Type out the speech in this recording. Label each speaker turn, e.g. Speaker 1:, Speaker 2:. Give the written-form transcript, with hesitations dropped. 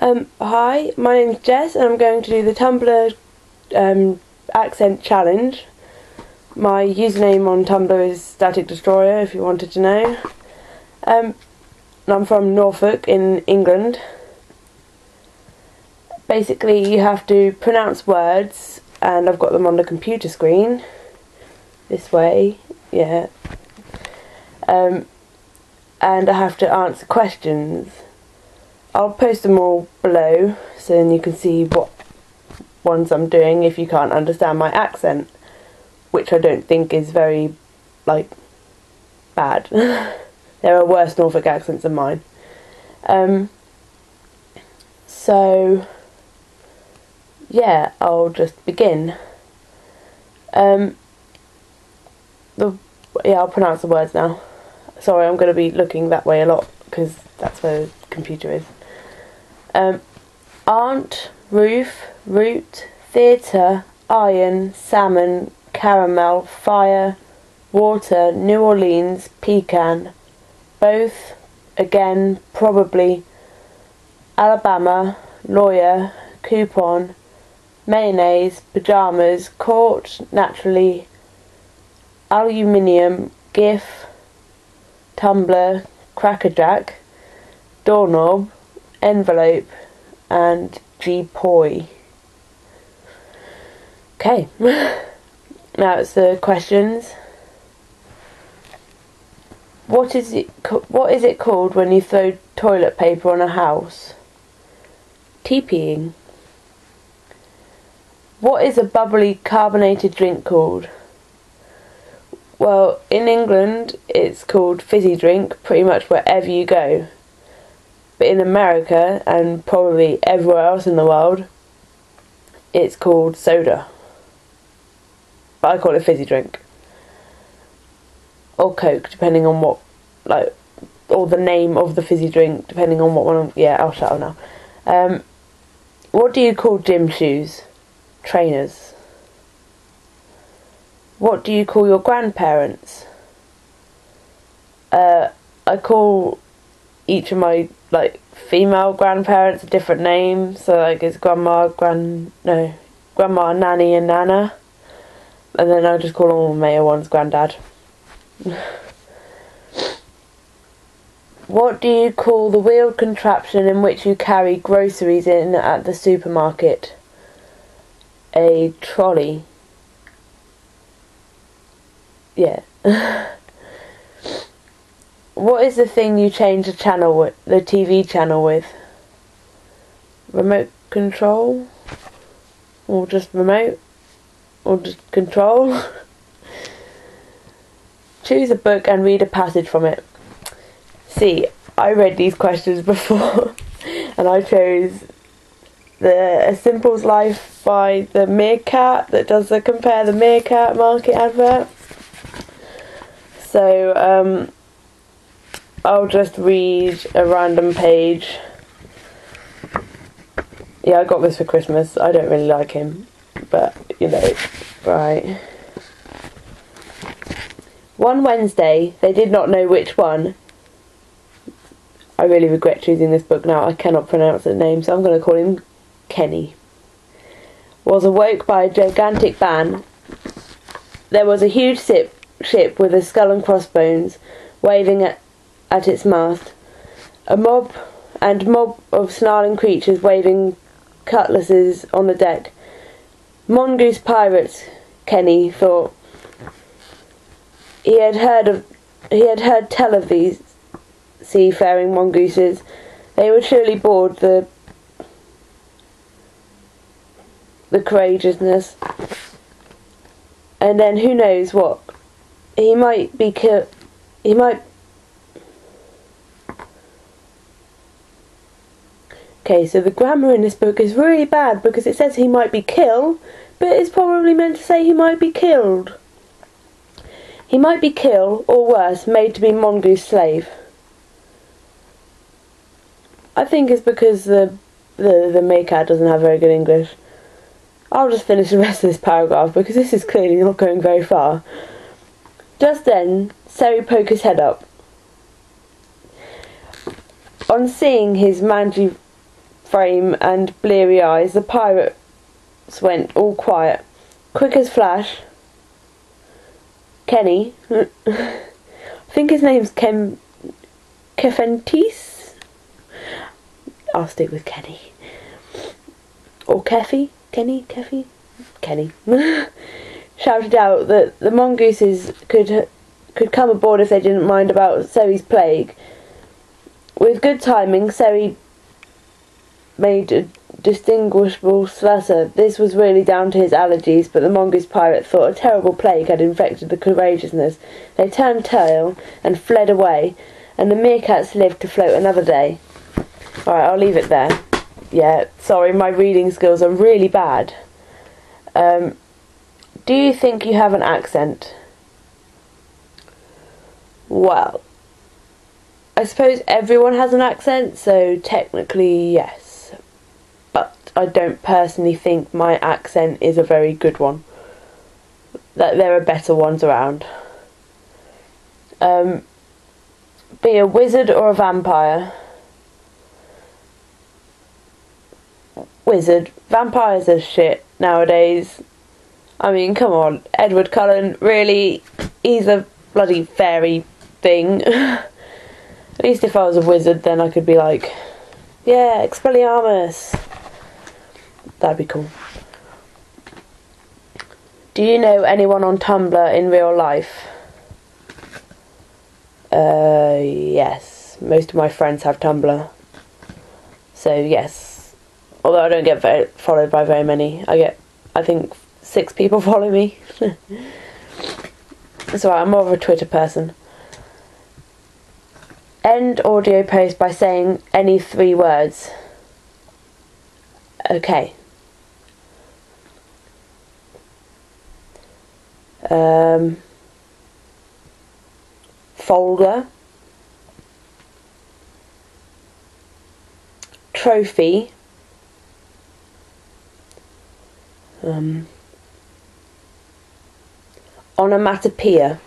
Speaker 1: Hi, my name's Jess and I'm going to do the Tumblr accent challenge. My username on Tumblr is Static Destroyer, if you wanted to know. And I'm from Norfolk in England. Basically, you have to pronounce words, and I've got them on the computer screen. This way, yeah. And I have to answer questions. I'll post them all below so then you can see what ones I'm doing if you can't understand my accent, which I don't think is very, bad. There are worse Norfolk accents than mine. So, yeah, I'll just begin. I'll pronounce the words now. Sorry, I'm going to be looking that way a lot because that's where the computer is. Aunt, roof, root, theatre, iron, salmon, caramel, fire, water, New Orleans, pecan, both, again, probably, Alabama, lawyer, coupon, mayonnaise, pyjamas, court, naturally, aluminium, gif, tumbler, crackerjack, doorknob, envelope, and G-poi. Okay, now it's the questions. What is it called when you throw toilet paper on a house? TPing. What is a bubbly carbonated drink called? Well, in England it's called fizzy drink pretty much wherever you go. But in America, and probably everywhere else in the world, it's called soda. But I call it fizzy drink. Or Coke, depending on what, or the name of the fizzy drink, depending on what one. Yeah, I'll shut up now. What do you call gym shoes? Trainers. What do you call your grandparents? I call each of my female grandparents a different name. So it's grandma, nanny and nana. And then I just call all the male ones granddad. What do you call the wheeled contraption in which you carry groceries in at the supermarket? A trolley. Yeah. What is the thing you change the TV channel with? Remote control? Or just remote? Or just control? Choose a book and read a passage from it. See, I read these questions before and I chose A Simple's Life by the Meerkat that does the Compare the Meerkat market advert. So, I'll just read a random page. Yeah, I got this for Christmas. I don't really like him, but, right. One Wednesday, they did not know which one. I really regret choosing this book now. I cannot pronounce the name, so I'm going to call him Kenny. Was awoke by a gigantic bang. There was a huge ship with a skull and crossbones waving at its mast. A mob of snarling creatures waving cutlasses on the deck. Mongoose pirates, Kenny thought. He had heard tell of these seafaring mongooses. They would surely board the courageousness. And then who knows what? He might be killed. Okay, so the grammar in this book is really bad because it says he might be killed, but it's probably meant to say he might be killed. He might be killed, or worse, made to be mongoose slave. I think it's because the meerkat doesn't have very good English. I'll just finish the rest of this paragraph because this is clearly not going very far. Just then, Seri poked his head up. On seeing his mangy frame and bleary eyes, the pirates went all quiet. Quick as flash, Kenny, I think his name's Kefentis? I'll stick with Kenny. Or Keffy? Kenny? Shouted out that the mongooses could come aboard if they didn't mind about Seri's plague. With good timing, Seri made a distinguishable splutter. This was really down to his allergies, but the mongoose pirate thought a terrible plague had infected the courageousness. They turned tail and fled away, and the meerkats lived to float another day. Alright, I'll leave it there. Yeah, sorry, my reading skills are really bad. Do you think you have an accent? Well, I suppose everyone has an accent, so technically yes. But I don't personally think my accent is a very good one. That there are better ones around. Be a wizard or a vampire? Wizard. Vampires are shit nowadays. I mean, come on, Edward Cullen, really? He's a bloody fairy thing. At least if I was a wizard, then I could be like, yeah, Expelliarmus. That'd be cool. Do you know anyone on Tumblr in real life? Yes. Most of my friends have Tumblr. So, yes. Although I don't get followed by very many. I think 6 people follow me. That's alright, I'm more of a Twitter person. End audio post by saying any 3 words. Okay. Folder. Trophy. Onomatopoeia.